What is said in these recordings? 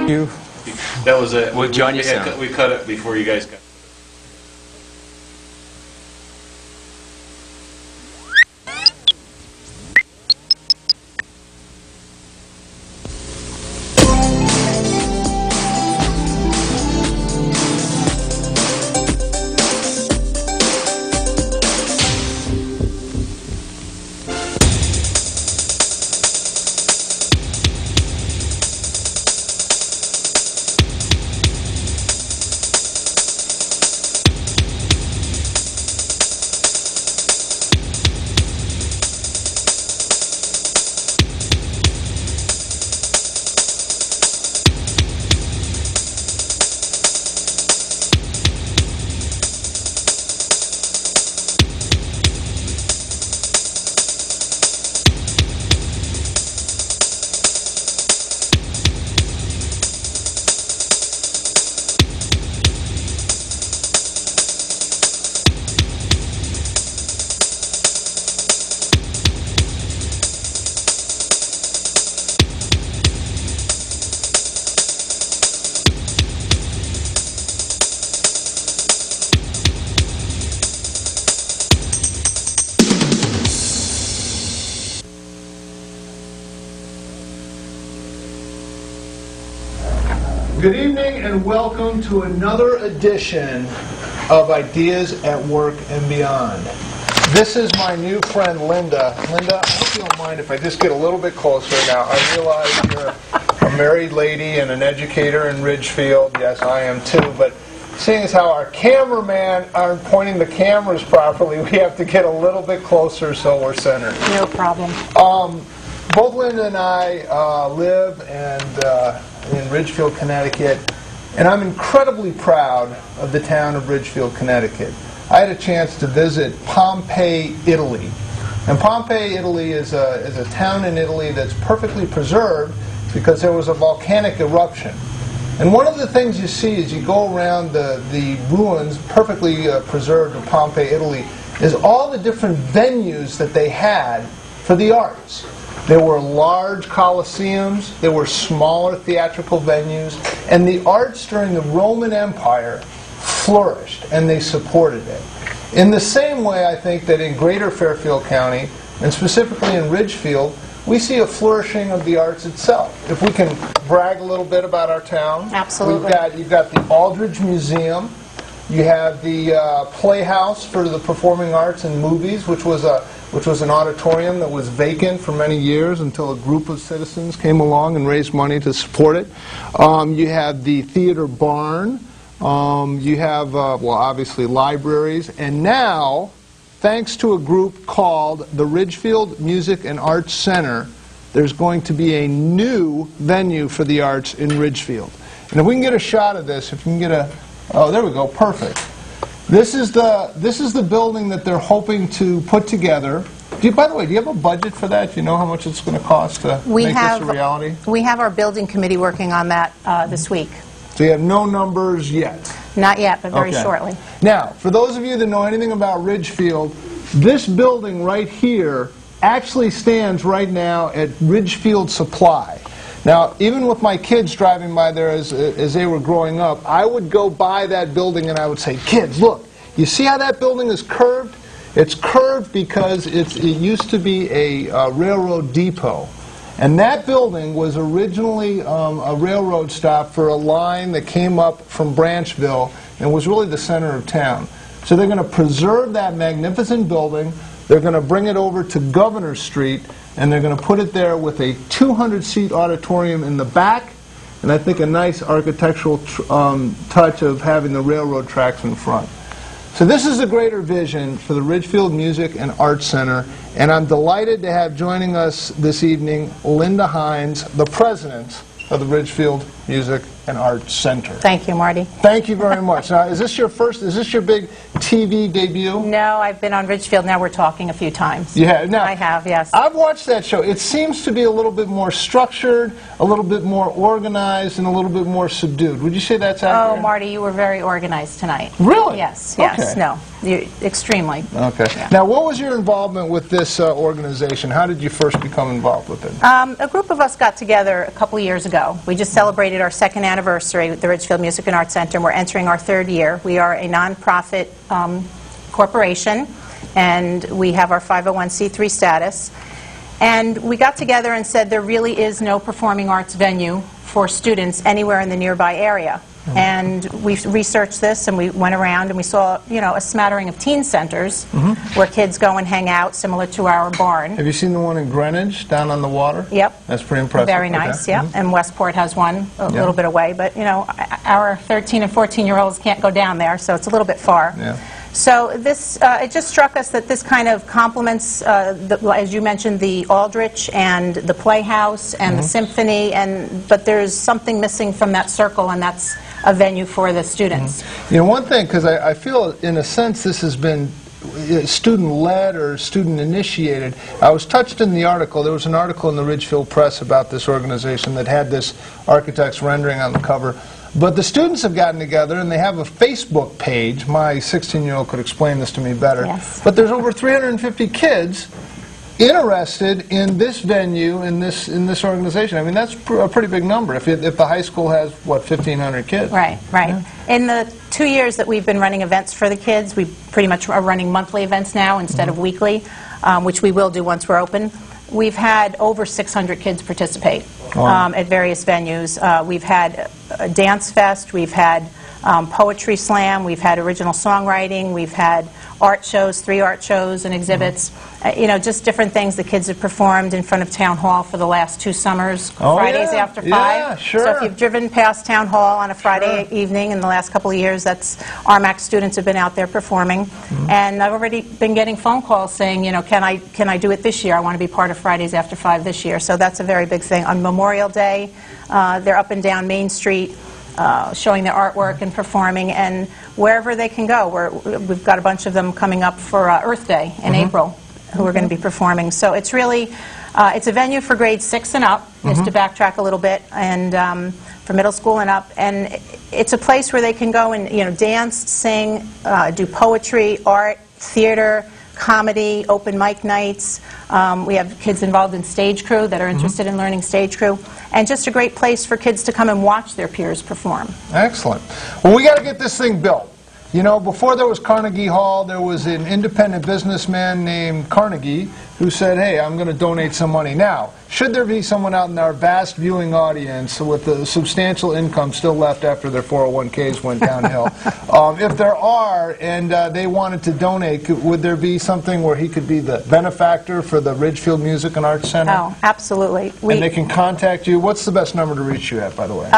You. That was it. With John, you sound. We cut it before you guys got. Good evening and welcome to another edition of Ideas at Work and Beyond. This is my new friend Linda. Linda, I hope you don't mind if I just get a little bit closer now. I realize you're a married lady and an educator in Ridgefield. Yes, I am too, but seeing as how our cameraman aren't pointing the cameras properly, we have to get a little bit closer so we're centered. No problem. Both Linda and I live in Ridgefield, Connecticut, and I'm incredibly proud of the town of Ridgefield, Connecticut. I had a chance to visit Pompeii, Italy. And Pompeii, Italy is a town in Italy that's perfectly preserved because there was a volcanic eruption. And one of the things you see as you go around the ruins perfectly preserved of Pompeii, Italy, is all the different venues that they had for the arts. There were large coliseums, there were smaller theatrical venues, and the arts during the Roman Empire flourished, and they supported it. In the same way, I think that in Greater Fairfield County, and specifically in Ridgefield, we see a flourishing of the arts itself. If we can brag a little bit about our town. Absolutely. You've got the Aldridge Museum, you have the Playhouse for the Performing Arts and Movies, which was an auditorium that was vacant for many years until a group of citizens came along and raised money to support it. You have the Theater Barn. You have, well, obviously libraries. And now, thanks to a group called the Ridgefield Music and Arts Center, there's going to be a new venue for the arts in Ridgefield. And if we can get a shot of this, if you can get a... Oh, there we go. Perfect. This is the building that they're hoping to put together. By the way, do you have a budget for that? Do you know how much it's going to cost to make this a reality? We have our building committee working on that this week. So you have no numbers yet? Not yet, but very shortly. Now, for those of you that know anything about Ridgefield, this building right here actually stands right now at Ridgefield Supply. Now, even with my kids driving by there as they were growing up, I would go by that building and I would say, kids, look, you see how that building is curved? It's curved because it used to be a railroad depot. And that building was originally a railroad stop for a line that came up from Branchville and was really the center of town. So they're going to preserve that magnificent building. They're going to bring it over to Governor Street, and they're going to put it there with a 200-seat auditorium in the back, and I think a nice architectural touch of having the railroad tracks in front. So this is a greater vision for the Ridgefield Music and Arts Center, and I'm delighted to have joining us this evening Linda Hines, the president of the Ridgefield Music and Arts Center. Thank you, Marty. Thank you very much. Now, is this your big TV debut? No, I've been on Ridgefield Now We're Talking a few times. You have? Now, I have, yes. I've watched that show. It seems to be a little bit more structured, a little bit more organized, and a little bit more subdued. Would you say that's accurate? Oh, Marty, you were very organized tonight. Really? Yes, yes, okay. no, extremely. Okay. Yeah. Now, what was your involvement with this organization? How did you first become involved with it? A group of us got together a couple years ago. We just celebrated our second anniversary with the Ridgefield Music and Arts Center, and we're entering our third year. We are a nonprofit corporation, and we have our 501c3 status. And we got together and said there really is no performing arts venue for students anywhere in the nearby area. And we researched this, and we went around, and we saw, a smattering of teen centers where kids go and hang out, similar to our barn. Have you seen the one in Greenwich, down on the water? Yep. That's pretty impressive. Very nice, yeah. And Westport has one a little bit away, but, our 13 and 14-year-olds can't go down there, so it's a little bit far. Yeah. So this, it just struck us that this kind of complements, as you mentioned, the Aldrich and the Playhouse and the Symphony, but there's something missing from that circle, and that's a venue for the students. One thing, because I feel in a sense this has been student-led or student-initiated. I was touched in the article. There was an article in the Ridgefield Press about this organization that had this architect's rendering on the cover. But the students have gotten together, and they have a Facebook page. My 16-year-old could explain this to me better. Yes. But there's over 350 kids interested in this venue, in this organization. I mean, that's a pretty big number. If the high school has, what, 1,500 kids? Right, right. Yeah. In the 2 years that we've been running events for the kids, we pretty much are running monthly events now instead of weekly, which we will do once we're open. We've had over 600 kids participate at various venues. We've had a dance fest, we've had poetry slam, we've had original songwriting, we've had art shows, 3 art shows and exhibits. Just different things the kids have performed in front of Town Hall for the last 2 summers, Fridays after 5. Yeah, sure. So if you've driven past Town Hall on a Friday evening in the last couple of years, that's RMAC students have been out there performing. And I've already been getting phone calls saying, can I do it this year? I want to be part of Fridays after 5 this year. So that's a very big thing. On Memorial Day, they're up and down Main Street, showing their artwork and performing, and wherever they can go. We've got a bunch of them coming up for Earth Day in April, who are going to be performing. So it's really, it's a venue for grades 6 and up, just to backtrack a little bit, and for middle school and up. And it's a place where they can go and dance, sing, do poetry, art, theater, comedy, open mic nights. We have kids involved in stage crew that are interested in learning stage crew. And just a great place for kids to come and watch their peers perform. Excellent. Well, we got to get this thing built. Before there was Carnegie Hall, there was an independent businessman named Carnegie who said, hey, I'm going to donate some money. Now, should there be someone out in our vast viewing audience with a substantial income still left after their 401ks went downhill, if there are and they wanted to donate, would there be something where he could be the benefactor for the Ridgefield Music and Arts Center? Oh, absolutely. And they can contact you. What's the best number to reach you at, by the way?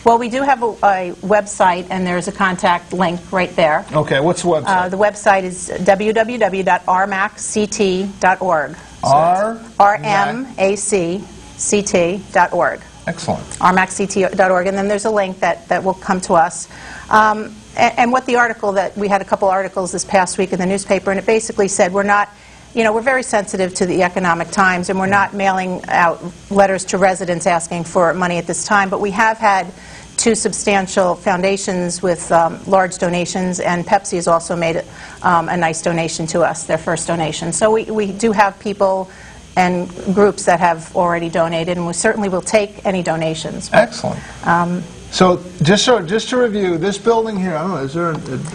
Well, we do have a website, and there's a contact link right there. Okay, what's the website? The website is www.rmacct.org. rmact.org. Excellent. rmact.org, and then there's a link that will come to us. And what the article that we had a couple articles this past week in the newspaper, and it basically said we're not. We're very sensitive to the economic times, and we're not mailing out letters to residents asking for money at this time, but we have had 2 substantial foundations with large donations, and Pepsi has also made a nice donation to us, their first donation. So we do have people and groups that have already donated, and we certainly will take any donations. Excellent. So just to review, this building here, I don't know, is there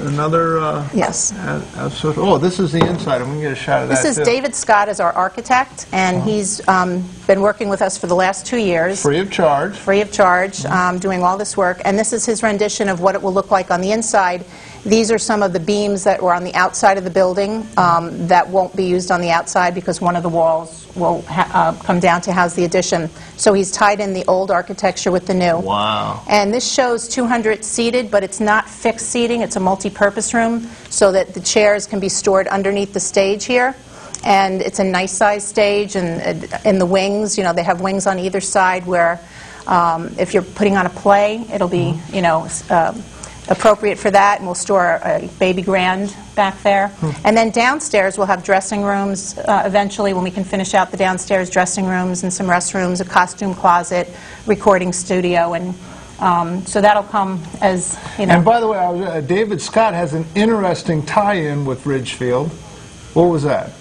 another... Yes. Oh, this is the inside. I'm going to get a shot of that, This is too. David Scott as our architect, and he's been working with us for the last 2 years. Free of charge. Free of charge, doing all this work. And this is his rendition of what it will look like on the inside. These are some of the beams that were on the outside of the building that won't be used on the outside because one of the walls will come down to house the addition. So he's tied in the old architecture with the new. Wow. And this shows 200 seated, but it's not fixed seating. It's a multi-purpose room so that the chairs can be stored underneath the stage here. And it's a nice sized stage, and in the wings, they have wings on either side where if you're putting on a play, it'll be, appropriate for that, and we'll store a baby grand back there. And then downstairs we'll have dressing rooms eventually when we can finish out the downstairs dressing rooms and some restrooms, a costume closet, recording studio, and so that'll come as, And by the way, David Scott has an interesting tie-in with Ridgefield. What was that?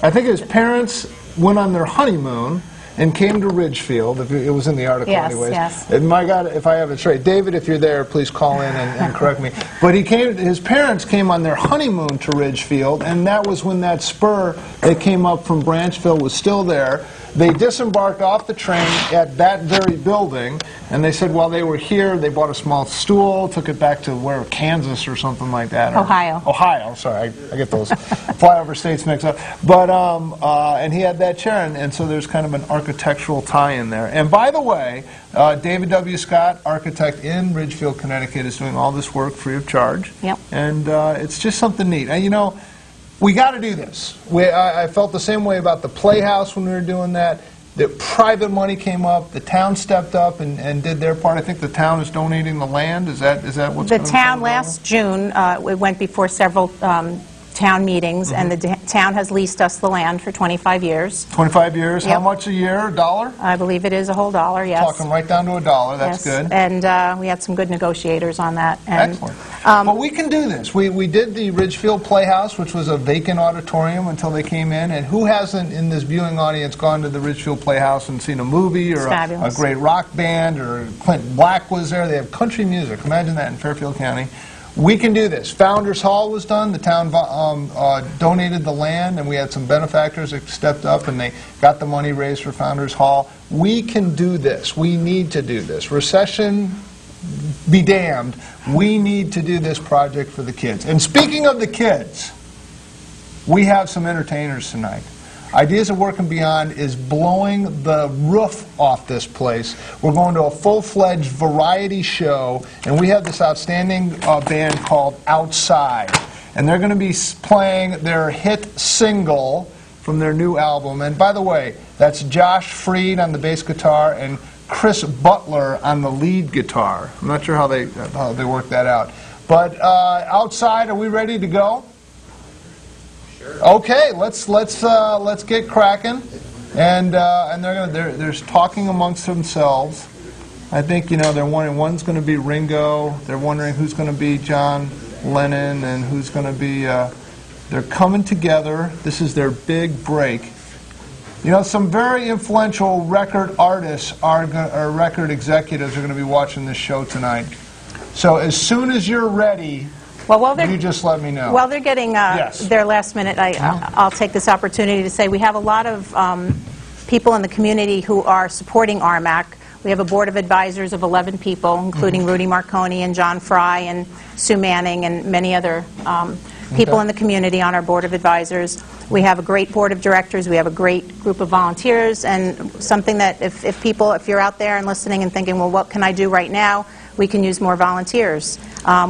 I think his parents went on their honeymoon, and came to Ridgefield. It was in the article Yes, anyways. yes. And my God, if I have it straight. David, if you're there, please call in and correct me. But his parents came on their honeymoon to Ridgefield, and that was when that spur that came up from Branchville was still there. They disembarked off the train at that very building, and they said while they were here, they bought a small stool, took it back to where, Kansas or something like that. Ohio. Ohio, sorry, I get those flyover states mixed up. But, and he had that chair, and so there's kind of an architectural tie-in there. And by the way, David W. Scott, architect in Ridgefield, Connecticut, is doing all this work free of charge. Yep. And it's just something neat. And, you know, we got to do this. I felt the same way about the Playhouse when we were doing that. The private money came up. The town stepped up and did their part. I think the town is donating the land. Is that what's The going town on? last June, it went before several town meetings, and the town has leased us the land for 25 years. 25 years. Yep. How much a year? $1? I believe it is a whole $1, yes. Talking right down to $1. That's Yes. good. And we had some good negotiators on that. And, Excellent. But we can do this. We did the Ridgefield Playhouse, which was a vacant auditorium until they came in. And who hasn't in this viewing audience gone to the Ridgefield Playhouse and seen a movie or a great rock band, or Clint Black was there? They have country music. Imagine that in Fairfield County. We can do this. Founders Hall was done. The town donated the land, and we had some benefactors that stepped up, and they got the money raised for Founders Hall. We can do this. We need to do this. Recession be damned. We need to do this project for the kids. And speaking of the kids, we have some entertainers tonight. Ideas of Work and Beyond is blowing the roof off this place. We're going to a full-fledged variety show, and we have this outstanding band called Outside. And they're going to be playing their hit single from their new album. And by the way, that's Josh Freed on the bass guitar and Chris Butler on the lead guitar. I'm not sure how they work that out. But Outside, are we ready to go? Okay, let's get cracking, and they're talking amongst themselves. I think they're wondering one's going to be Ringo. They're wondering who's going to be John Lennon and who's going to be. They're coming together. This is their big break. Some very influential record artists or record executives are going to be watching this show tonight. So as soon as you're ready. Well, you just let me know. While they're getting their last minute, I'll take this opportunity to say we have a lot of people in the community who are supporting RMAC. We have a board of advisors of 11 people, including Rudy Marconi and John Fry and Sue Manning and many other people in the community on our board of advisors. We have a great board of directors. We have a great group of volunteers, and something that if you're out there and listening and thinking, well, what can I do right now? We can use more volunteers.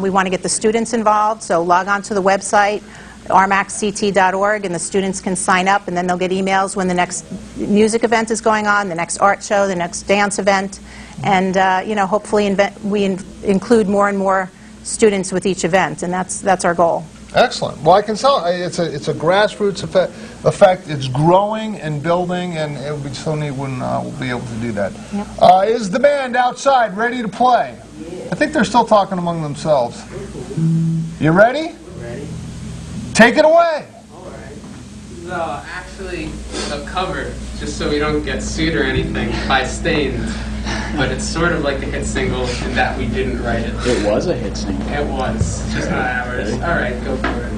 We want to get the students involved, so log on to the website, rmacct.org, and the students can sign up, and then they'll get emails when the next music event is going on, the next art show, the next dance event, and hopefully we include more and more students with each event, and that's our goal. Excellent. Well, I can tell it's a grassroots effect. It's growing and building, and it would be so neat when we'll be able to do that. Yep. Is the band Outside ready to play? Yeah. I think they're still talking among themselves. You ready? Ready. Take it away. All right. No, actually, a cover, just so we don't get sued or anything, by Stained. But it's sort of like a hit single in that we didn't write it. It was a hit single. It was, just not ours. All right, go for it.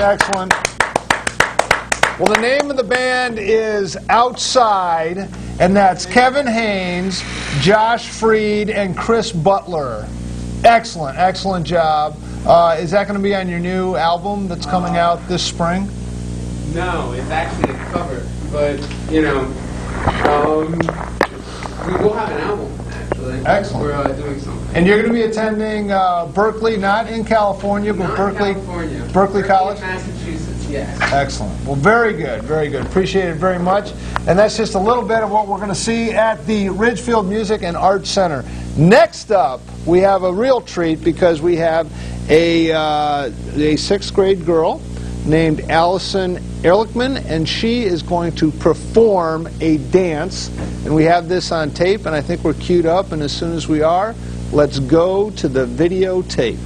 excellent. Well, the name of the band is Outside, and that's Kevin Haynes, Josh Freed, and Chris Butler. Excellent, excellent job. Is that going to be on your new album that's coming out this spring? No, it's actually a cover, but, you know, we will have an album, actually. Excellent. We're doing something. And you're going to be attending Berkeley, not in California, but Not Berkeley, California. Berkeley College? Massachusetts, yes. Excellent. Well, very good, very good. Appreciate it very much. And that's just a little bit of what we're going to see at the Ridgefield Music and Arts Center. Next up, we have a real treat because we have a 6th grade girl named Allison Ehrlichman, and she is going to perform a dance. And we have this on tape, and I think we're queued up, and as soon as we are, let's go to the videotape.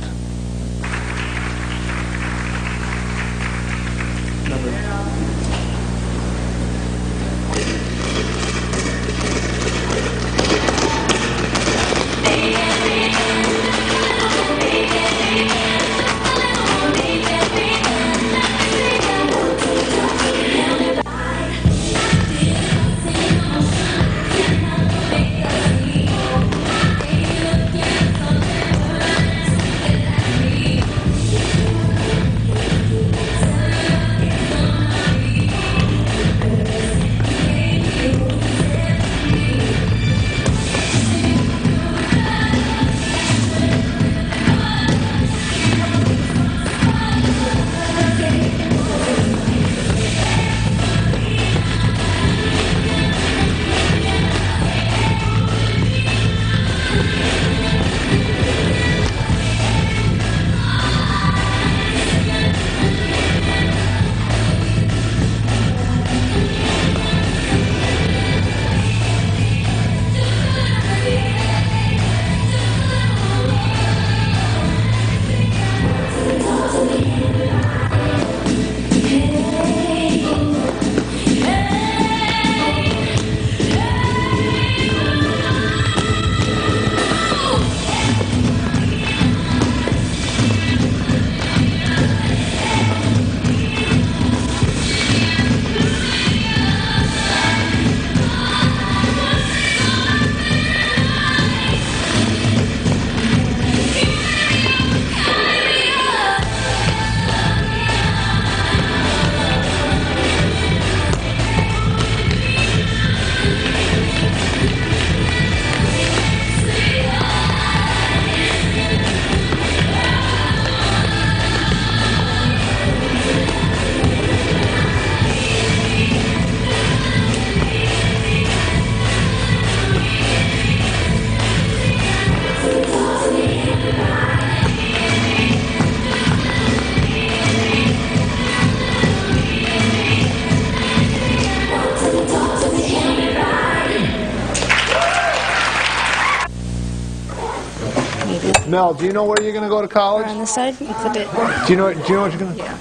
Mel, do you know where you're going to go to college? On this side, you clip it. Do you know what you're going to? Yeah.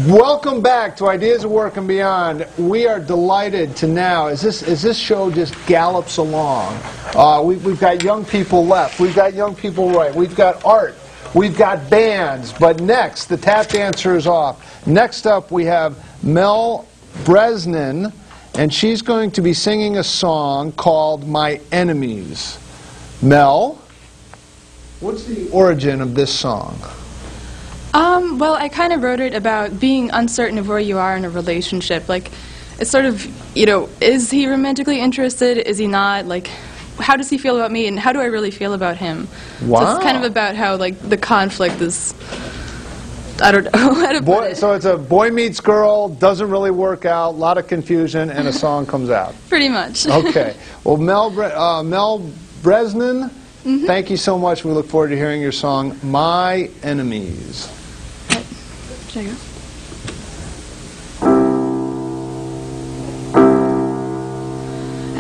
Welcome back to Ideas of Work and Beyond. We are delighted to now, as this show just gallops along, we've got young people left, we've got young people right, we've got art, we've got bands, but next, the tap dancer is off. Next up, we have Mel Bresnan, and she's going to be singing a song called My Enemies. Mel, what's the origin of this song? Well, I kind of wrote it about being uncertain of where you are in a relationship. Like, it's sort of, you know, is he romantically interested? Is he not? Like, how does he feel about me, and how do I really feel about him? Wow. So it's kind of about how, like, the conflict is, I don't know how to put it. So it's a boy meets girl, doesn't really work out, a lot of confusion, and a song comes out. Pretty much. Okay. Well, Mel Bresnan, thank you so much. We look forward to hearing your song, My Enemies. Should I go?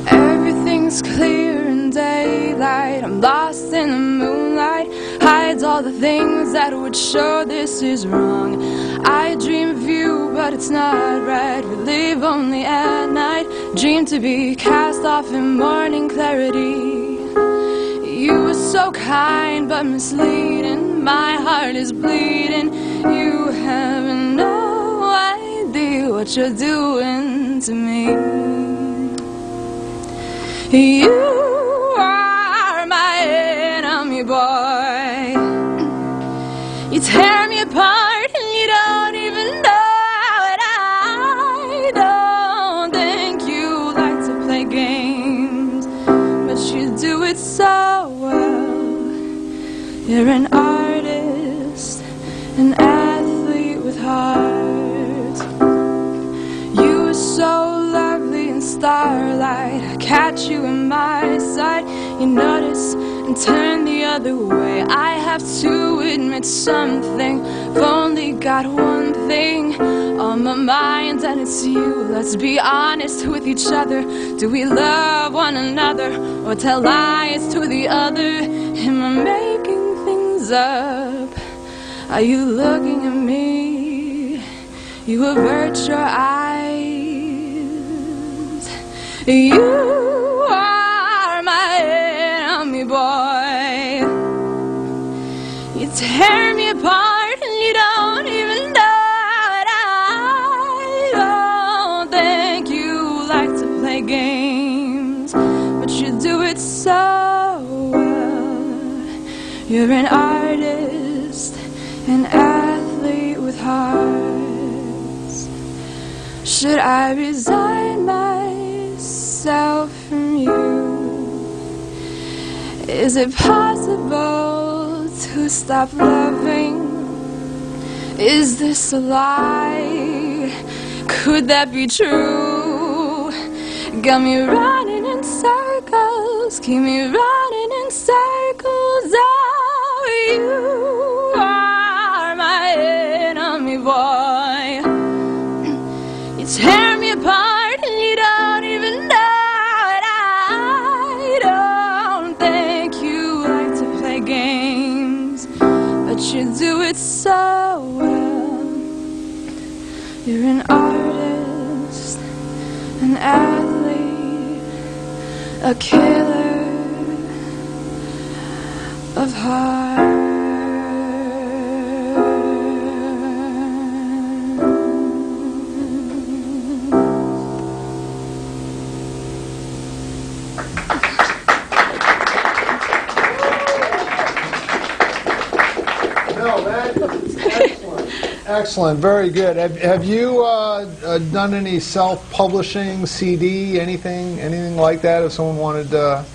Everything's clear in daylight. I'm lost in the moonlight. Hides all the things that would show this is wrong. I dream of you, but it's not right. We live only at night. Dream to be cast off in morning clarity. You were so kind, but misleading. My heart is bleeding. You have no idea what you're doing to me. You are my enemy, boy. You tear me apart and you don't even know it. I don't think you like to play games, but you do it so well. You're an artist, an athlete with heart. You are so lovely in starlight. I catch you in my sight. You notice and turn the other way. I have to admit something. I've only got one thing on my mind, and it's you. Let's be honest with each other. Do we love one another or tell lies to the other? Am I making things up? Are you looking at me? You avert your eyes. You are my enemy, boy. You tear me apart and you don't even know it. I don't think you like to play games, but you do it so well. You're an artist, an athlete with hearts. Should I resign myself from you? Is it possible to stop loving? Is this a lie? Could that be true? Got me running in circles, keep me running in circles. Oh, you are my enemy, boy. You tear me apart and you don't even know it. I don't think you like to play games, but you do it so well. You're an artist, an athlete, a killer of heart. No, that is excellent. Excellent, very good. Have you done any self-publishing, CD, anything like that? If someone wanted to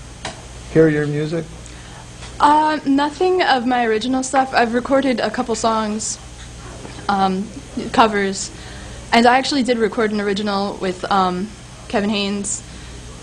hear your music? Nothing of my original stuff. I've recorded a couple songs, covers, and I actually did record an original with Kevin Haynes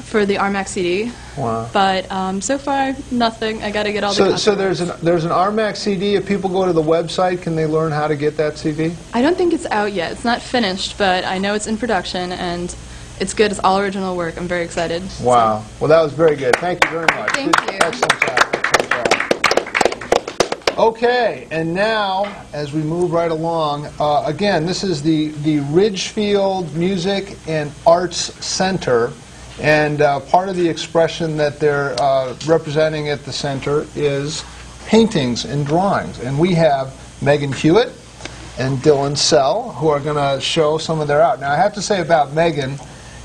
for the RMAC CD. Wow. But so far, nothing. I got to get all the copies. So there's an RMAC CD. If people go to the website, can they learn how to get that CD? I don't think it's out yet. It's not finished, but I know it's in production, and it's good. It's all original work. I'm very excited. Wow. Well, that was very good. Thank you very much. Thank you. Excellent job. Excellent job. Okay, and now, as we move right along, again, this is the Ridgefield Music and Arts Center. And part of the expression that they're representing at the center is paintings and drawings. And we have Megan Hewitt and Dylan Sell, who are going to show some of their art. Now, I have to say about Megan,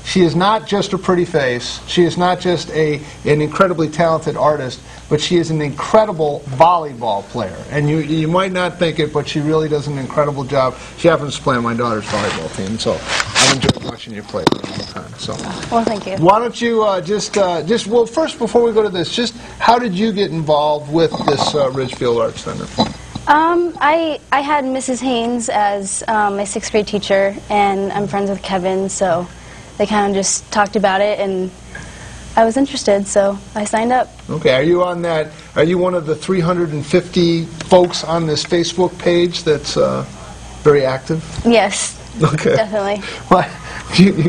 she is not just a pretty face. She is not just an incredibly talented artist, but she is an incredible volleyball player. And you might not think it, but she really does an incredible job. She happens to play on my daughter's volleyball team, so I've enjoyed watching you play for a long time. So, Well, thank you. why don't you well, first, before we go to this, just how did you get involved with this Ridgefield Arts Center? I had Mrs. Haynes as my 6th grade teacher, and I'm friends with Kevin, so they kind of just talked about it, and I was interested, so I signed up. Okay, are you on that? Are you one of the 350 folks on this Facebook page that's very active? Yes, Okay. definitely. Well,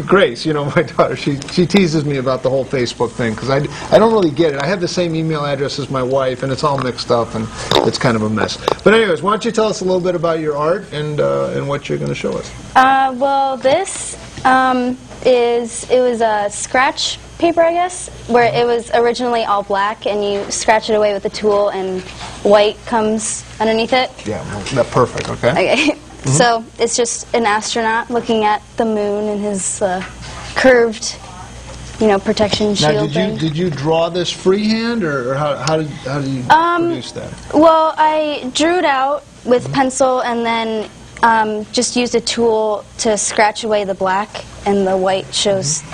Grace, you know, my daughter, she teases me about the whole Facebook thing because I don't really get it. I have the same email address as my wife, and it's all mixed up, and it's kind of a mess. But anyways, why don't you tell us a little bit about your art and what you're going to show us? Well, this it was a scratch paper, I guess, where it was originally all black, and you scratch it away with a tool, and white comes underneath it. Yeah, well, that's perfect, okay. Okay. So it's just an astronaut looking at the moon in his curved, protection shield Now, did you draw this freehand, or how did you produce that? Well, I drew it out with pencil, and then just used a tool to scratch away the black, and the white shows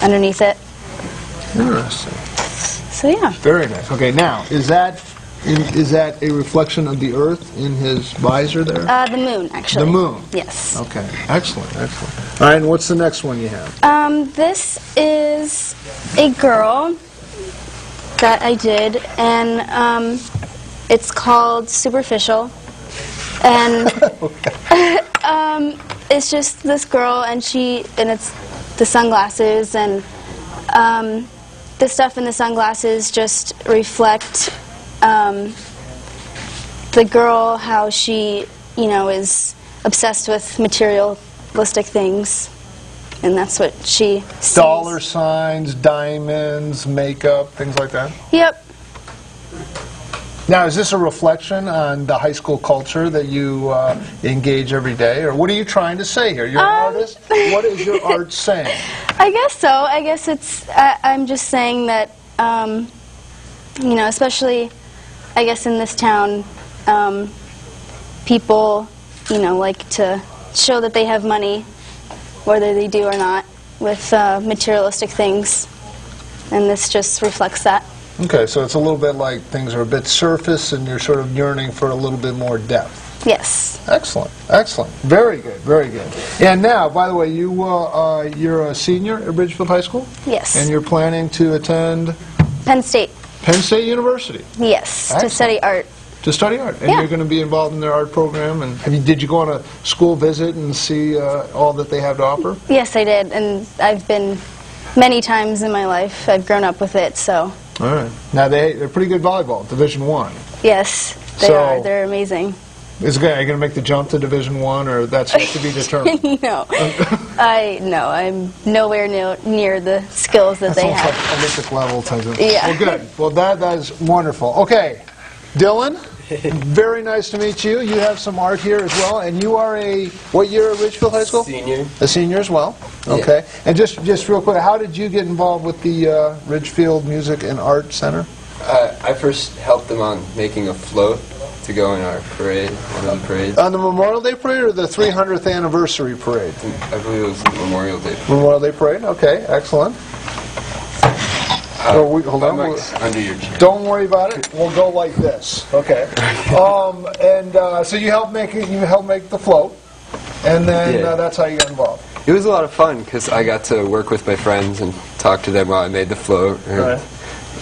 underneath it. Interesting. So yeah. Very nice. Okay, now, is that a reflection of the Earth in his visor there? The moon, actually. The moon? Yes. Okay, excellent, excellent. All right, and what's the next one you have? This is a girl that I did, and it's called Superficial. And it's just this girl, and it's the sunglasses, and the stuff in the sunglasses just reflect the girl, how she, is obsessed with materialistic things, and that's what she sees. Dollar signs, diamonds, makeup, things like that? Yep. Now, is this a reflection on the high school culture that you engage every day, or what are you trying to say here? You're an artist. What is your art saying? I guess so. I guess I'm just saying that, especially, I guess in this town, people, like to show that they have money, whether they do or not, with materialistic things, and this just reflects that. Okay, so it's a little bit like things are a bit surface, and you're sort of yearning for a little bit more depth. Yes. Excellent, excellent. Very good, very good. And now, by the way, you're a senior at Ridgefield High School? Yes. And you're planning to attend Penn State. Penn State University? Yes, Excellent. to study art. To study art, and Yeah. you're going to be involved in their art program. And did you go on a school visit and see all that they have to offer? Yes, I did, and I've been many times in my life. I've grown up with it, so. All right. Now they're pretty good volleyball, Division I. Yes, they So- are. They're amazing. Are you going to make the jump to Division I, or that's yet to be determined? No, I'm nowhere near the skills that That's they almost have. like Olympic level type of. Yeah. Well, good. Well, that is wonderful. Okay, Dylan. Very nice to meet you. You have some art here as well, and you are what year at Ridgefield High School? Senior. A senior as well. Okay. And just real quick, how did you get involved with the Ridgefield Music and Art Center? I first helped them on making a float to go in our parade, one of the parades. On the Memorial Day Parade or the 300th anniversary parade? I believe it was Memorial Day. Memorial Day Parade. Okay, excellent. Hold My on. mic's under your chair. Don't worry about it. We'll go like this. Okay. So you help make the float, and then Yeah. that's how you got involved. It was a lot of fun because I got to work with my friends and talk to them while I made the float. Right.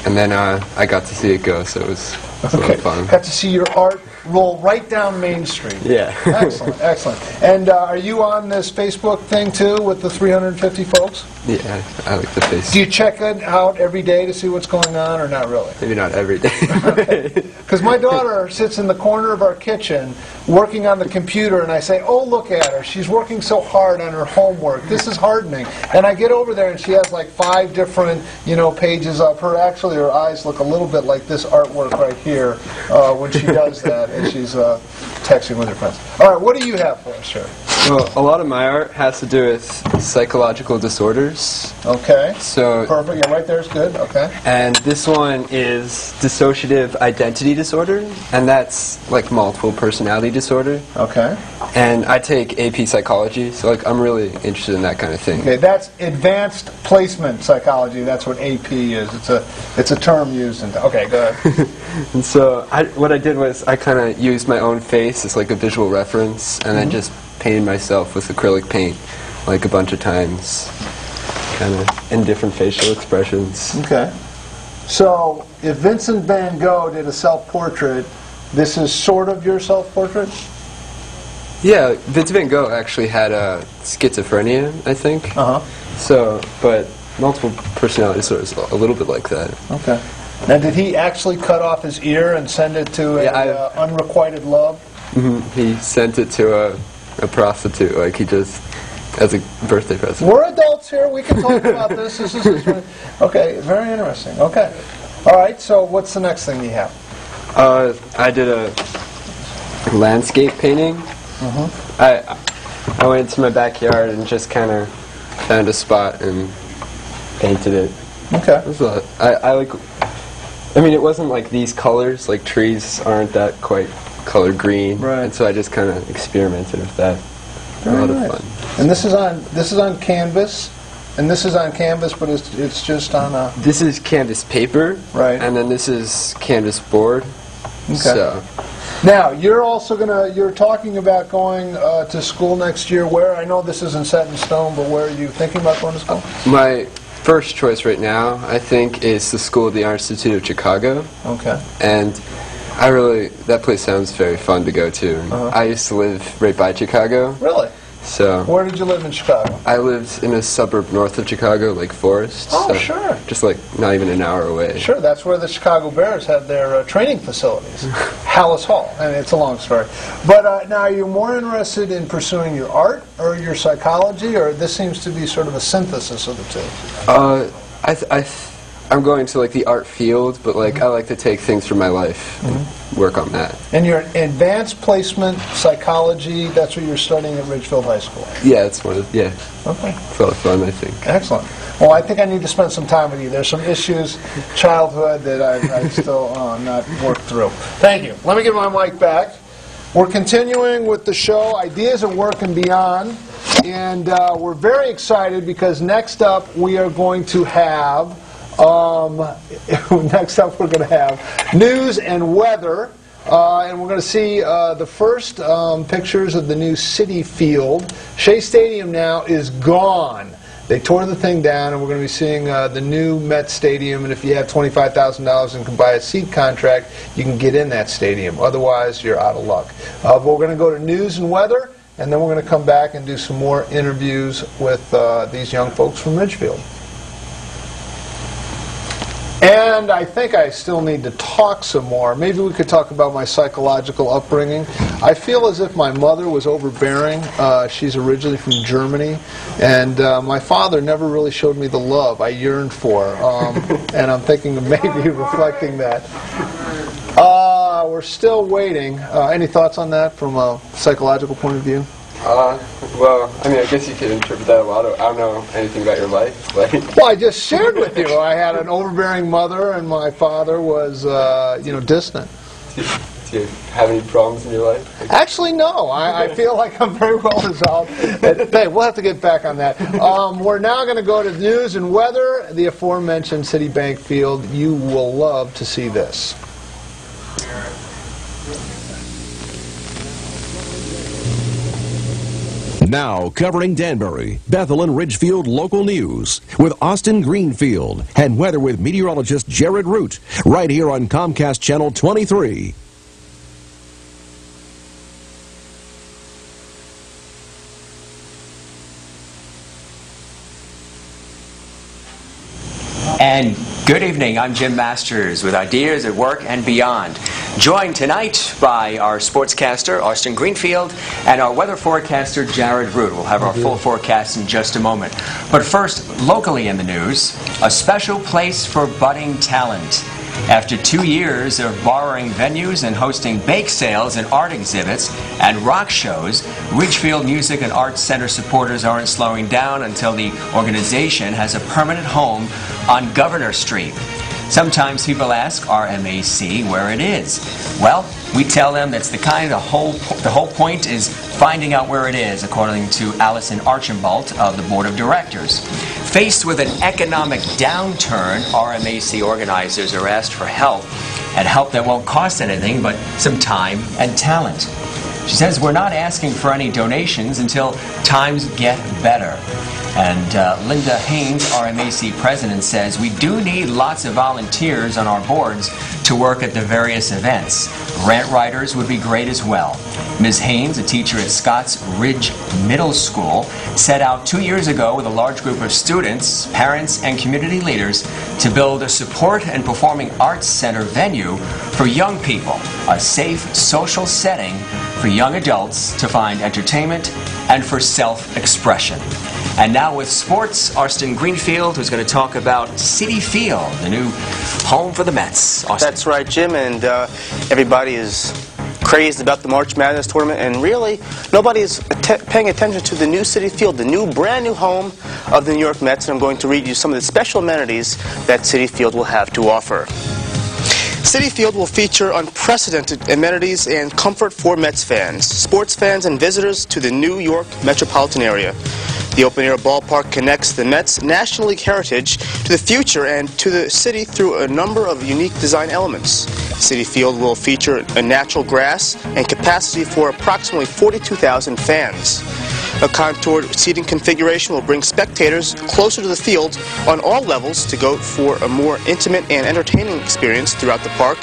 And then I got to see it go, so it was a lot of fun. Got to see your art roll right down Main Street. Yeah. Excellent, excellent. And are you on this Facebook thing too with the 350 folks? Yeah, I like the face. Do you check it out every day to see what's going on, or not really? Maybe not every day. Because my daughter sits in the corner of our kitchen working on the computer, and I say, oh, look at her. She's working so hard on her homework. This is hardening. And I get over there, and she has like 5 different, pages of her. Actually, her eyes look a little bit like this artwork right here when she does that, and she's texting with her friends. All right, what do you have for us, sir? Well, a lot of my art has to do with psychological disorders. Okay. So, Perfect. Yeah, right there is good. Okay. and this one is dissociative identity disorder, and that's like multiple personality disorder. Okay. And I take AP psychology, so like I'm really interested in that kind of thing. Okay, that's advanced placement psychology. That's what AP is. It's a term used in. Okay, go ahead. And so what I did was I kind of used my own face as like a visual reference, and then just painted myself with acrylic paint like a bunch of times, kind of in different facial expressions. Okay. So, if Vincent van Gogh did a self-portrait, this is sort of your self-portrait? Yeah, Vincent van Gogh actually had schizophrenia, I think. Uh-huh. So, but multiple personality disorder is a little bit like that. Okay. Now, did he actually cut off his ear and send it to unrequited love? He sent it to a prostitute. Like he just as a birthday present. We're adults here. We can talk about this. This is okay. Very interesting. Okay. All right. So what's the next thing you have? I did a landscape painting. I went into my backyard and just kind of found a spot and painted it. Okay. I mean, it wasn't like these colors. Like trees aren't that quite color green, right? And so I just kind of experimented with that. Very a lot nice. of fun. And this is on canvas, and this is on canvas, but it's just on a. This is canvas paper, right? And then this is canvas board. Okay. So. Now you're talking about going to school next year. Where? I know this isn't set in stone, but where are you thinking about going to school? My first choice right now, I think, is the School of the Art Institute of Chicago. Okay. And that place sounds very fun to go to. I used to live right by Chicago. Really? So. Where did you live in Chicago? I lived in a suburb north of Chicago, Lake Forest. Oh, so sure. Just like not even an hour away. Sure, that's where the Chicago Bears had their training facilities, Hallis Hall, and it's a long story. But now, are you more interested in pursuing your art or your psychology, or this seems to be sort of a synthesis of the two? I'm going to like the art field, but like I like to take things from my life and work on that. And your advanced placement psychology, that's what you're studying at Ridgefield High School? Yeah, it's one of, yeah. Okay. It's a lot of fun, I think. Excellent. Well, I think I need to spend some time with you. There's some issues, childhood, that I've still not worked through. Thank you. Let me give my mic back. We're continuing with the show, Ideas at Work and Beyond, and we're very excited because next up we are going to have news and weather, and we're going to see the first pictures of the new Citi Field. Shea Stadium now is gone. They tore the thing down, and we're going to be seeing the new Met Stadium, and if you have $25,000 and can buy a seat contract, you can get in that stadium. Otherwise, you're out of luck. But we're going to go to news and weather, and then we're going to come back and do some more interviews with these young folks from Ridgefield. And I think I still need to talk some more. Maybe we could talk about my psychological upbringing. I feel as if my mother was overbearing. She's originally from Germany. And my father never really showed me the love I yearned for. And I'm thinking of maybe reflecting that. We're still waiting. Any thoughts on that from a psychological point of view? Well, I mean, I guess you could interpret that a lot. I don't know anything about your life. Well, I just shared with you. I had an overbearing mother, and my father was, distant. Do you have any problems in your life? Actually, no. I feel like I'm very well resolved. Hey, we'll have to get back on that. We're now going to go to news and weather, the aforementioned Citibank Field. You will love to see this. Now covering Danbury, Bethel and Ridgefield local news with Austin Greenfield and weather with meteorologist Jared Root right here on Comcast Channel 23. And good evening, I'm Jim Masters with Ideas at Work and Beyond. Joined tonight by our sportscaster, Austin Greenfield, and our weather forecaster, Jared Root. We'll have our full forecast in just a moment. But first, locally in the news, a special place for budding talent. After 2 years of borrowing venues and hosting bake sales and art exhibits and rock shows, Ridgefield Music and Arts Center supporters aren't slowing down until the organization has a permanent home on Governor Street. Sometimes people ask RMAC where it is. Well, we tell them that's the whole point is finding out where it is, according to Allison Archambault of the Board of Directors. Faced with an economic downturn, RMAC organizers are asked for help, and help that won't cost anything but some time and talent. She says, we're not asking for any donations until times get better. And Linda Haynes, RMAC president, says, we do need lots of volunteers on our boards to work at the various events. Grant writers would be great as well. Ms. Haynes, a teacher at Scotts Ridge Middle School, set out 2 years ago with a large group of students, parents, and community leaders to build a support and performing arts center venue for young people, a safe social setting for young adults to find entertainment and for self-expression. And now with sports, Austin Greenfield, who's going to talk about Citi Field, the new home for the Mets. Austin. That's right, Jim, and everybody is crazed about the March Madness tournament, and really nobody is paying attention to the new Citi Field, the new brand new home of the New York Mets, and I'm going to read you some of the special amenities that Citi Field will have to offer. Citi Field will feature unprecedented amenities and comfort for Mets fans, sports fans, and visitors to the New York metropolitan area. The open-air ballpark connects the Mets' National League heritage to the future and to the city through a number of unique design elements. Citi Field will feature a natural grass and capacity for approximately 42,000 fans. A contoured seating configuration will bring spectators closer to the field on all levels to go for a more intimate and entertaining experience throughout the park.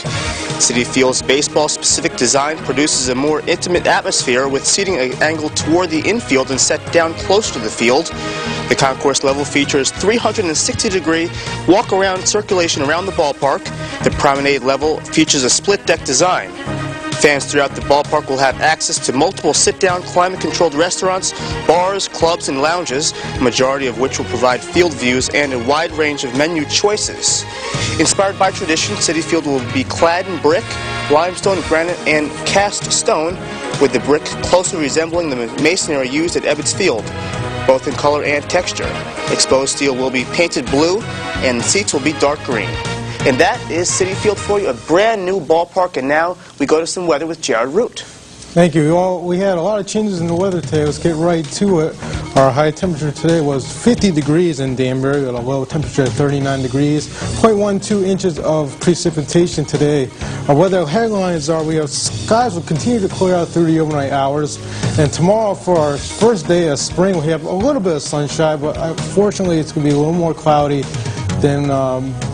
Citi Field's baseball-specific design produces a more intimate atmosphere with seating angled toward the infield and set down closer to the field. The concourse level features 360-degree walk-around circulation around the ballpark. The promenade level features a split-deck design. Fans throughout the ballpark will have access to multiple sit-down, climate-controlled restaurants, bars, clubs, and lounges, the majority of which will provide field views and a wide range of menu choices. Inspired by tradition, Citi Field will be clad in brick, limestone, granite, and cast stone, with the brick closely resembling the masonry used at Ebbets Field, both in color and texture. Exposed steel will be painted blue, and the seats will be dark green. And that is Citi Field for you, a brand new ballpark. And now we go to some weather with Jared Root. Thank you. Well, we had a lot of changes in the weather today. Let's get right to it. Our high temperature today was 50 degrees in Danbury, with a low temperature of 39 degrees, 0.12 inches of precipitation today. Our weather headlines are: we have skies will continue to clear out through the overnight hours, and tomorrow for our first day of spring we have a little bit of sunshine, but unfortunately it's going to be a little more cloudy than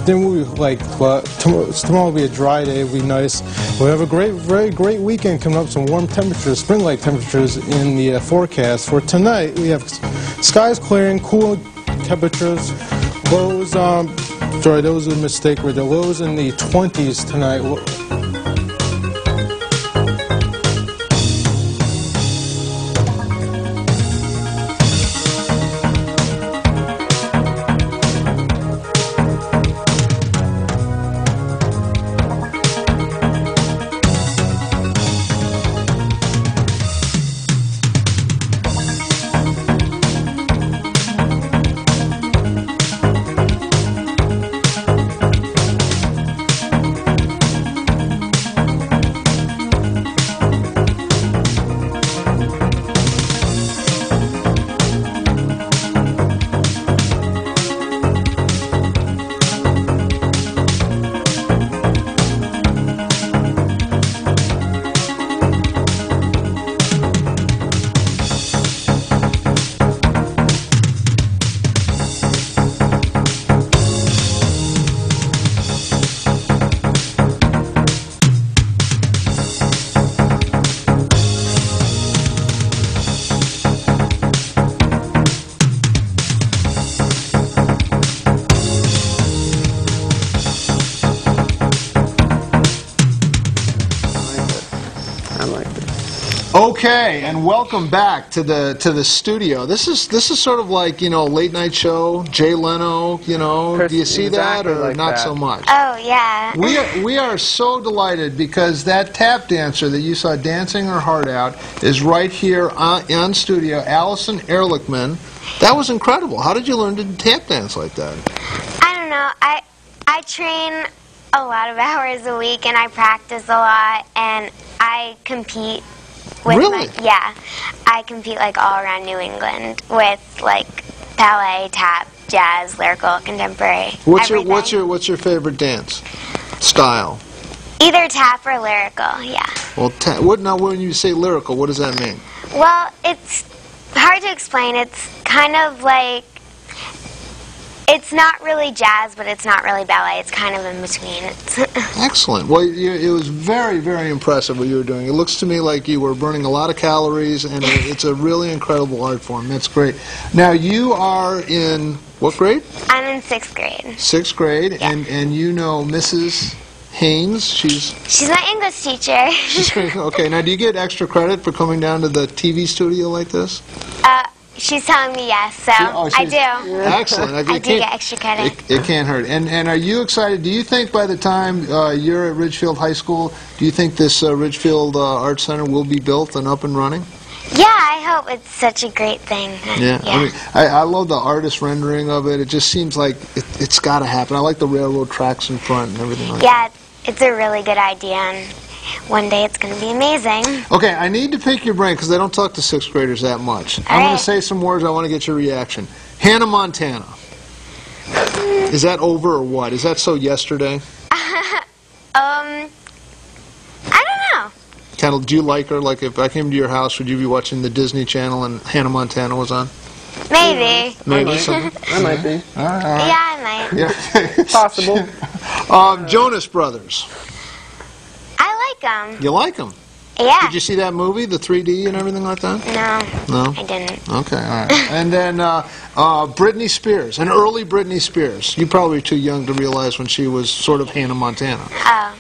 we like. But tomorrow will be a dry day. It'll be nice. We have a very great weekend coming up. Some warm temperatures, spring-like temperatures in the forecast. For tonight, we have skies clearing, cool temperatures. Lows, sorry, that was a mistake. With the lows in the 20s tonight. Okay, and welcome back to the studio. This is sort of like, you know, late night show, Jay Leno, you know. Do you see that or like not that. so much? Oh, yeah. We are so delighted because that tap dancer that you saw dancing her heart out is right here on studio, Allison Ehrlichman. That was incredible. How did you learn to tap dance like that? I don't know. I train a lot of hours a week, and I practice a lot, and I compete with Really? Yeah. I compete like all around New England with like ballet, tap, jazz, lyrical, contemporary. What's everything. your favorite dance style? Either tap or lyrical, yeah. Well, now when you say lyrical, what does that mean? Well, it's hard to explain. It's kind of like, it's not really jazz, but it's not really ballet. It's kind of in between. Excellent. Well, it was very, very impressive what you were doing. It looks to me like you were burning a lot of calories, and it's a really incredible art form. That's great. Now, you are in what grade? I'm in 6th grade. 6th grade, Yeah. and you know Mrs. Haynes. She's my English teacher. okay. Now, do you get extra credit for coming down to the TV studio like this? She's telling me yes, so I do. Excellent. I do get extra credit. It can't hurt. And are you excited? Do you think by the time you're at Ridgefield High School, do you think this Ridgefield Arts Center will be built and up and running? Yeah, I hope. It's such a great thing. Yeah. I mean, I love the artist rendering of it. It just seems like it's got to happen. I like the railroad tracks in front and everything like that. Yeah, it's a really good idea, and one day it's going to be amazing. Okay, I need to pick your brain because I don't talk to 6th graders that much. I'm going to say some words. I want to get your reaction. Hannah Montana. Is that over or what? Is that so yesterday? I don't know. Kind of, do you like her? Like, if I came to your house, would you be watching the Disney Channel and Hannah Montana was on? Maybe. Maybe. I might be. All right. Yeah, I might. Yeah. Possible. Jonas Brothers. I like them. You like them? Yeah. Did you see that movie, the 3D and everything like that? No. No? I didn't. Okay, all right. And then Britney Spears, an early Britney Spears. You probably were too young to realize when she was sort of Hannah Montana. Oh.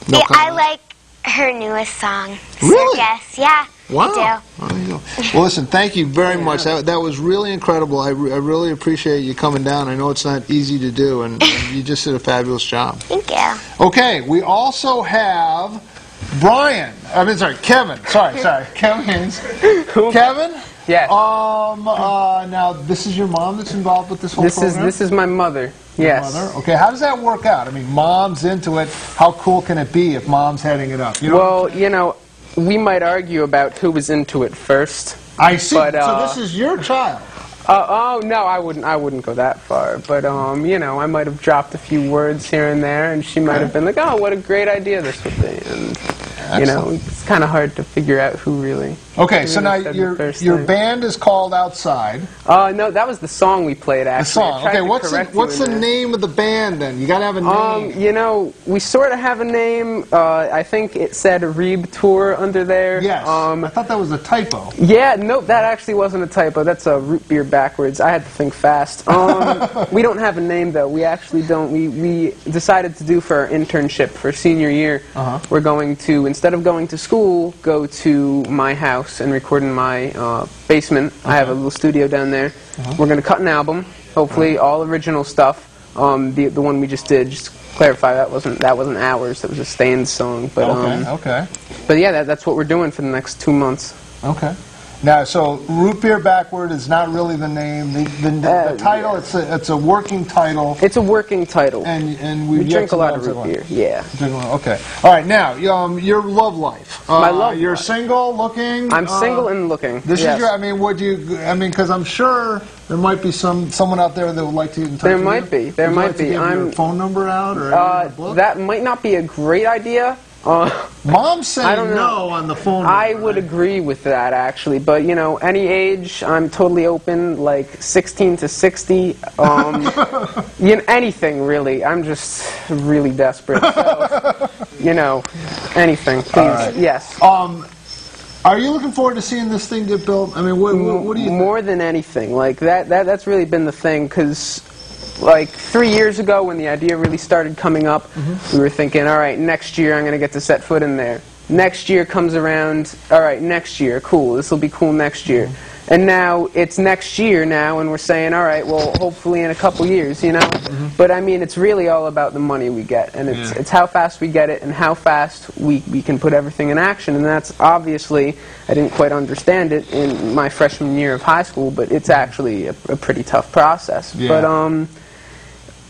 No Yeah, I comment? like her newest song. Really? Circus. Yeah. Wow. I do. Oh, there you go. Well, listen, thank you very much. That was really incredible. I really appreciate you coming down. I know it's not easy to do, and you just did a fabulous job. Thank you. Okay, we also have Kevin. Sorry, Kevin Haynes. Kevin? Yeah. Now, this is your mom that's involved with this whole program? This is my mother. Yes. Mother? Okay, how does that work out? I mean, mom's into it. How cool can it be if mom's heading it up? You know Well, you know, we might argue about who was into it first. I see. But, so this is your child. Oh no, I wouldn't go that far. But you know, I might have dropped a few words here and there, and she might have been like, "Oh, what a great idea this would be." And you know, it's kind of hard to figure out who really. Okay, so now your band is called Outside. No, that was the song we played. Actually, The song. Okay, what's the name of the band then? You got to have a name. You know, we sort of have a name. I think it said Reeb Tour under there. Yes. I thought that was a typo. Yeah, nope, that actually wasn't a typo. That's a root beer backwards. I had to think fast. We don't have a name though. We actually don't. We decided to do for our internship for senior year. We're going to, instead of going to school, go to my house and record in my basement. I have a little studio down there. We're going to cut an album, hopefully all original stuff. The one we just did, just to clarify, that wasn't ours. That was a Stained song. But okay. But yeah, that's what we're doing for the next 2 months. Okay. Now, so root beer backward is not really the name. The title, it's a working title. It's a working title. And we drink a lot of root beer. Yeah. Okay. All right. Now, your love life. My love. You're single, looking. I'm single and looking. This is your. I mean, because I'm sure there might be someone out there that would like to get in touch with you. There might be. Give your phone number out or a book? That might not be a great idea. Mom's saying no on the phone number, I would agree with that, actually. But, you know, any age, I'm totally open, like 16 to 60. You know, anything, really. I'm just really desperate. So, you know, anything, please. Right. Yes. Are you looking forward to seeing this thing get built? I mean, what do you think? More than anything. Like, that's really been the thing, because like 3 years ago when the idea really started coming up, we were thinking, all right, next year I'm going to get to set foot in there. Next year comes around, all right, next year, cool, this will be cool next year. And now it's next year now, and we're saying, all right, well, hopefully in a couple years, you know? But I mean, it's really all about the money we get, and it's how fast we get it and how fast we can put everything in action. And that's obviously, I didn't quite understand it in my freshman year of high school, but it's actually a pretty tough process. But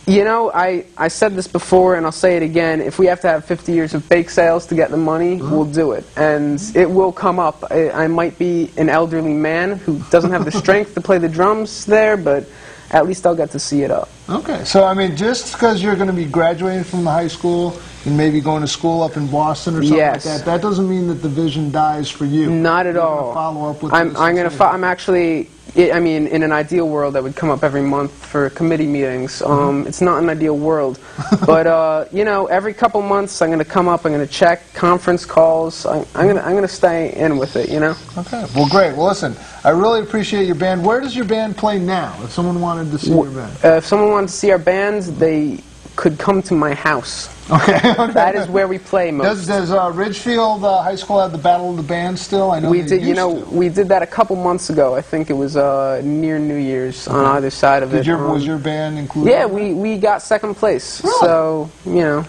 you know, I said this before, and I'll say it again. If we have to have 50 years of bake sales to get the money, we'll do it. And it will come up. I might be an elderly man who doesn't have the strength to play the drums there, but at least I'll get to see it up. Okay. So, I mean, just because you're going to be graduating from the high school and maybe going to school up in Boston or something like that, that doesn't mean that the vision dies for you. Not at all. Follow up with I'm actually... I mean, in an ideal world, I would come up every month for committee meetings. It's not an ideal world. But, you know, every couple months I'm going to come up, I'm going to check conference calls. I'm going to stay in with it, you know? Okay. Well, great. Well, listen, I really appreciate your band. Where does your band play now, if someone wanted to see your band? If someone wanted to see our band, they could come to my house. Okay. That is where we play most. Does Ridgefield High School have the Battle of the Bands still? I know We they did. You know, used to. we did that a couple months ago. I think it was near New Year's on either side of it. Was your band included? Yeah, we got second place. Really? So you know.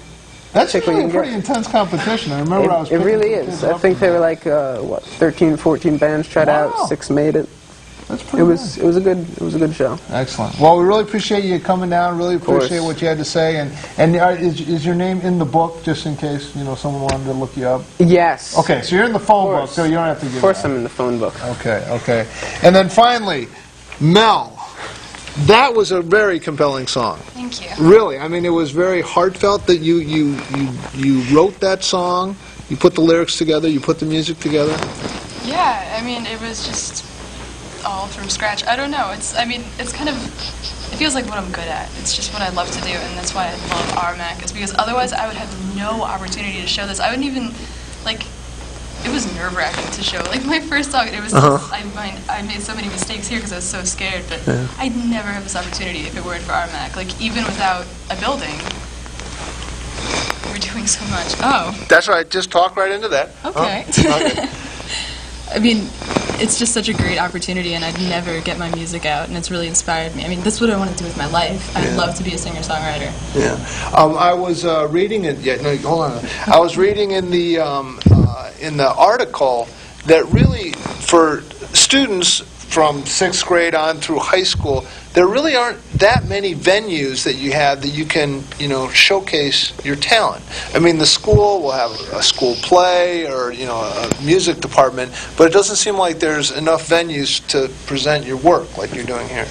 That's Particularly really a in pretty Gar- intense competition. I remember I was. It really picking is. kids I up think from there were there. like 13, 14 bands tried Wow. out. 6 made it. That's pretty It was a good show. Excellent. Well, we really appreciate you coming down. Really course. appreciate what you had to say. And is your name in the book, just in case someone wanted to look you up? Yes. Okay, so you're in the phone book, so you don't have to give. Of course, that. I'm in the phone book. Okay. And then finally, Mel. That was a very compelling song. Thank you. Really, I mean, it was very heartfelt that you wrote that song. You put the lyrics together. You put the music together. Yeah, I mean, it was just all from scratch. I don't know. It's kind of, it feels like what I'm good at. It's just what I love to do, and that's why I love RMAC, is because otherwise I would have no opportunity to show this. I wouldn't even, like, it was nerve-wracking to show. Like, my first song, it was, I made so many mistakes here because I was so scared, but I'd never have this opportunity if it weren't for RMAC. Like, even without a building, we're doing so much. Oh. That's right. Just talk right into that. Okay. I mean, it's just such a great opportunity, and I'd never get my music out, and it's really inspired me. I mean, that's what I want to do with my life. I'd love to be a singer-songwriter. Yeah. I was reading it. Yeah, no, hold on. I was reading in the article that really, for students from 6th grade on through high school, there really aren't that many venues that you have that you can, showcase your talent. I mean, the school will have a school play or, a music department, but it doesn't seem like there's enough venues to present your work like you're doing here.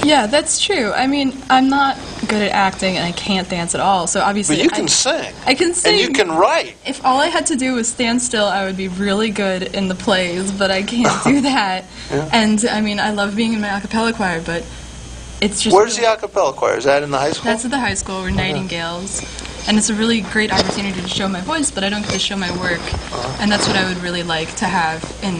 Yeah, that's true. I mean, I'm not good at acting, and I can't dance at all, so obviously... But you can sing. I can sing. And you can write. If all I had to do was stand still, I would be really good in the plays, but I can't do that. Yeah. And, I mean, I love being in my a cappella choir, but it's just... Where's the a cappella choir? Is that in the high school? That's at the high school. We're Nightingales. And it's a really great opportunity to show my voice, but I don't get to show my work. And that's what I would really like to have in,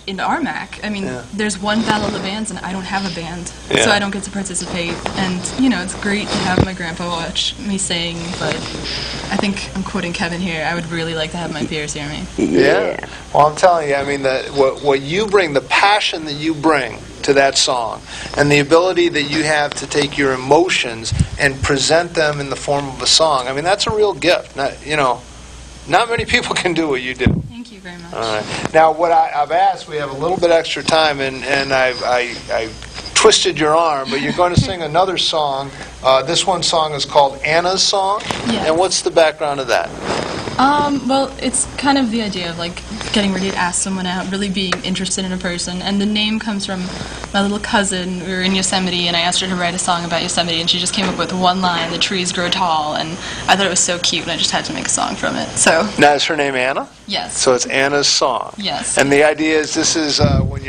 in RMAC. I mean, there's one Battle of the Bands, and I don't have a band, so I don't get to participate. And, it's great to have my grandpa watch me sing, but I think I'm quoting Kevin here. I would really like to have my peers hear me. Yeah. Well, I'm telling you, I mean, what you bring, the passion that you bring to that song, and the ability that you have to take your emotions and present them in the form of a song, I mean, that's a real gift. Not many people can do what you do. Thank you very much. All right. Now, what I've asked, we have a little bit extra time, and I twisted your arm, but you're going to sing another song. This one song is called Anna's Song. Yes. And what's the background of that? Well, it's kind of the idea of, like, getting ready to ask someone out, really being interested in a person. And the name comes from my little cousin. We were in Yosemite, and I asked her to write a song about Yosemite, and she just came up with one line, "The trees grow tall," and I thought it was so cute, and I just had to make a song from it. So. Now, is her name Anna? Yes. So it's Anna's Song. Yes. And the idea is this is when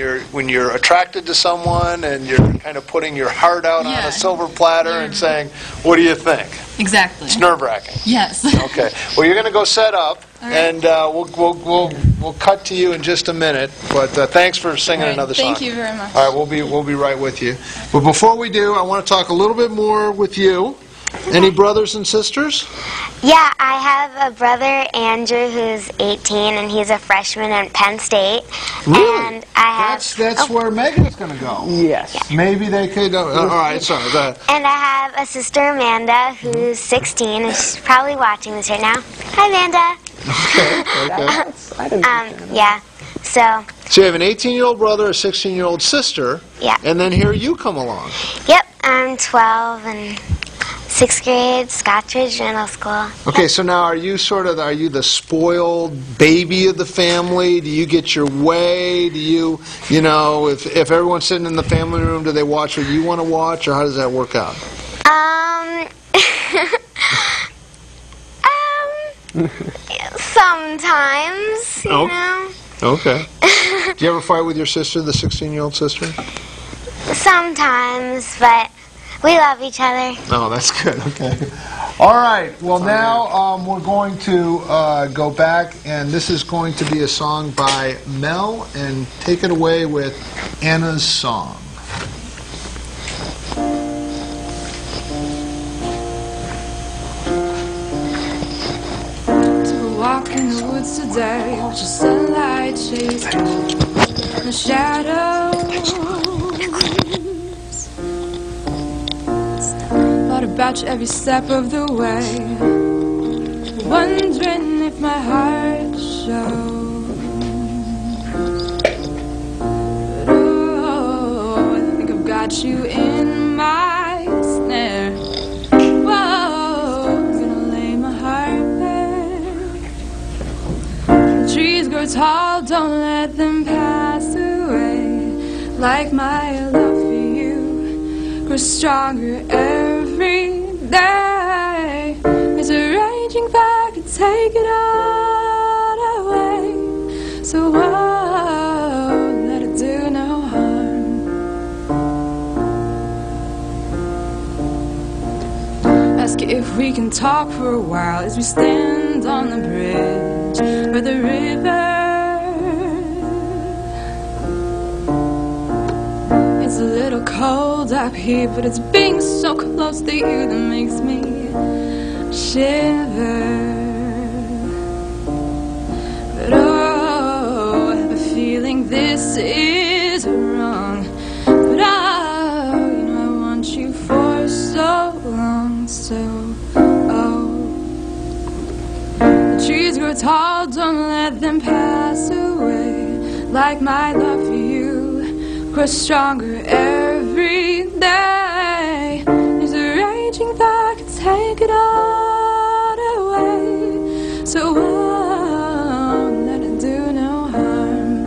you're attracted to someone and you're kind of putting your heart out on a silver platter and saying, "What do you think?" Exactly. It's nerve-wracking. Yes. Okay. Well, you're going to go set up, right. and we'll cut to you in just a minute. But thanks for singing another song. Thank you very much. All right, we'll be right with you. But before we do, I want to talk a little bit more with you. Any brothers and sisters? Yeah, I have a brother, Andrew, who's 18, and he's a freshman at Penn State. Really? And I have... That's where Megan's going to go. Yes. Maybe they could... all right, sorry. Go ahead. And I have a sister, Amanda, who's 16, and she's probably watching this right now. Hi, Amanda. Okay. Yeah, so... So you have an 18-year-old brother, a 16-year-old sister. Yeah. And then here you come along. Yep, I'm 12 and 6th grade, Scotchridge Middle School. Okay, so now are you the spoiled baby of the family? Do you get your way? Do you, if everyone's sitting in the family room, do they watch what you want to watch, or how does that work out? Sometimes, you know. Okay. Do you ever fight with your sister, the 16-year-old sister? Sometimes, but we love each other. Oh, that's good. Okay. All right. Well, now we're going to go back, and this is going to be a song by Mel, and take it away with Anna's Song. once today. Watch the sunlight chase the shadows. Thought about you every step of the way, wondering if my heart shows. But oh, I think I've got you in my snare. Whoa, I'm gonna lay my heart bare. The trees grow tall, don't let them pass away. Like my love for you grows stronger every day. There's a raging fire, could take it all away. So whoa, let it do no harm. Ask you if we can talk for a while as we stand on the bridge by the river. It's a little cold up here, but it's being so close to you that makes me shiver. But oh, I have a feeling this is wrong. But oh, you know I want you for so long. So oh, the trees grow tall, don't let them pass away. Like my love for you grows stronger every day. There's a raging fire, could take it all away. So won't let it do no harm.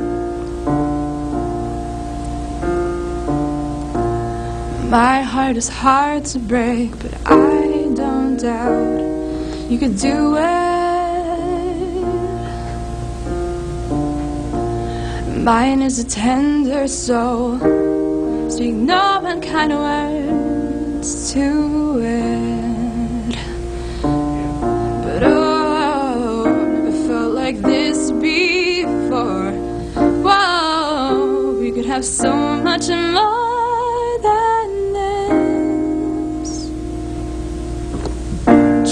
My heart is hard to break, but I don't doubt you could do it. Mine is a tender soul, speak no unkind words to it. But oh, never felt like this before. Whoa, we could have so much more than this.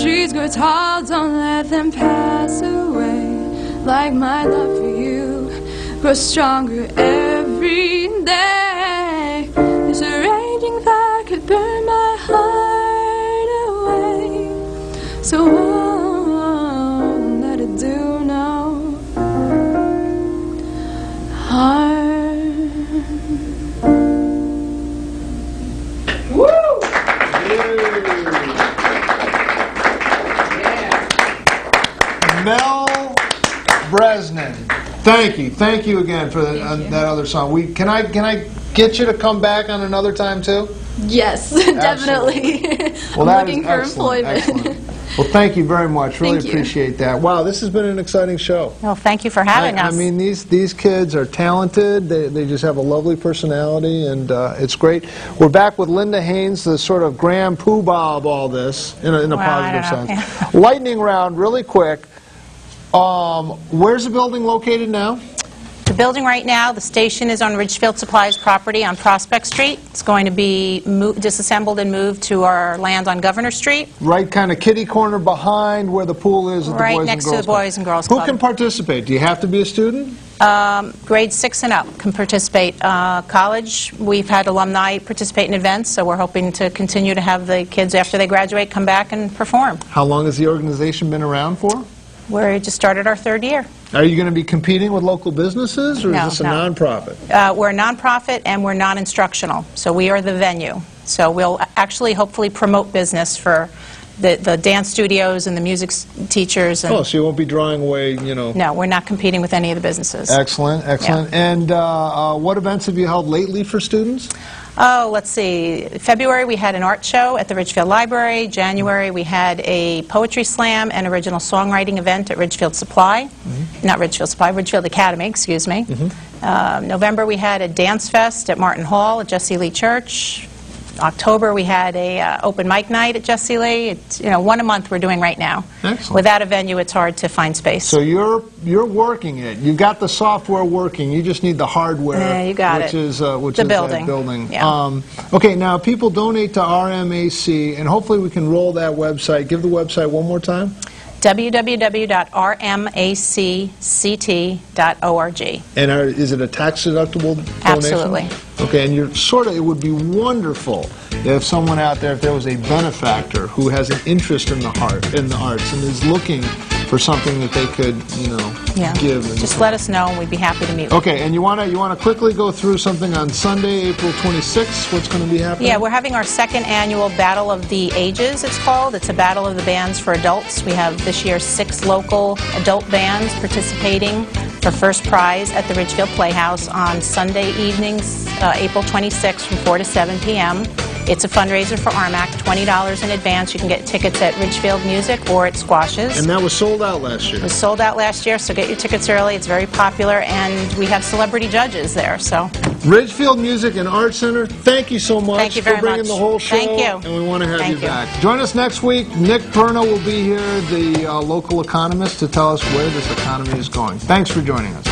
Trees grow tall, don't let them pass away. Like my love for you grows stronger every day. There's a raging fire, could burn my heart away. So won't let it do no harm. Woo! Mel Bresnan. Thank you again for that other song. Can I get you to come back on another time too? Yes, definitely. Well, I'm looking for excellent, employment. excellent. Well, thank you very much. Really Thank you. appreciate that. Wow, this has been an exciting show. Well, thank you for having us. I mean, these kids are talented. They just have a lovely personality, and it's great. We're back with Linda Haynes, the sort of grand poobah of all this, in a positive sense. Yeah. Lightning round, really quick. Where's the building located now? The building right now, the station is on Ridgefield Supply's property on Prospect Street. It's going to be disassembled and moved to our land on Governor Street. Right kind of kitty corner behind where the pool is at the Right Boys next and to Girls the Boys and Girls Club. Club. Who can participate? Do you have to be a student? Grade 6 and up can participate. College, we've had alumni participate in events, so we're hoping to continue to have the kids, after they graduate, come back and perform. How long has the organization been around for? We just started our 3rd year. Are you going to be competing with local businesses, or No, is this a no. nonprofit? We're a nonprofit and we're non-instructional, so we are the venue. So we'll actually hopefully promote business for the dance studios and the music teachers. And Oh, so you won't be drawing away, you know. no, we're not competing with any of the businesses. Excellent, excellent. Yeah. And what events have you held lately for students? Oh, let's see. February we had an art show at the Ridgefield Library. January we had a poetry slam and original songwriting event at Ridgefield Supply. Not Ridgefield Supply, Ridgefield Academy, excuse me. November we had a dance fest at Martin Hall at Jesse Lee Church. October we had a open mic night at Jesse Lee. It's, you know, one a month we're doing right now. Excellent. Without a venue, it's hard to find space. So you're working it. You've got the software working. You just need the hardware, You got which it. is which The is building. that building. Yeah. Okay, now people donate to RMAC, and hopefully we can roll that website. Give the website one more time. www.rmacct.org. And is it a tax-deductible donation? Absolutely. Okay, and it would be wonderful if someone out there, if there was a benefactor who has an interest in the arts and is looking for something that they could, give. Just let us know, and we'd be happy to meet with you. Okay, and you want to quickly go through something on Sunday, April 26th? What's going to be happening? Yeah, we're having our second annual Battle of the Ages, it's called. It's a battle of the bands for adults. We have this year 6 local adult bands participating for first prize at the Ridgefield Playhouse on Sunday evenings, April 26th from 4 to 7 p.m. It's a fundraiser for RMAC, $20 in advance. You can get tickets at Ridgefield Music or at Squash's. And that was sold out last year. It was sold out last year, so get your tickets early. It's very popular, and we have celebrity judges there. So Ridgefield Music and Art Center, thank you so much Thank you very for bringing much. the whole show. Thank you. And we want to have Thank you you. back. Join us next week. Nick Perna will be here, the local economist, to tell us where this economy is going. Thanks for joining us.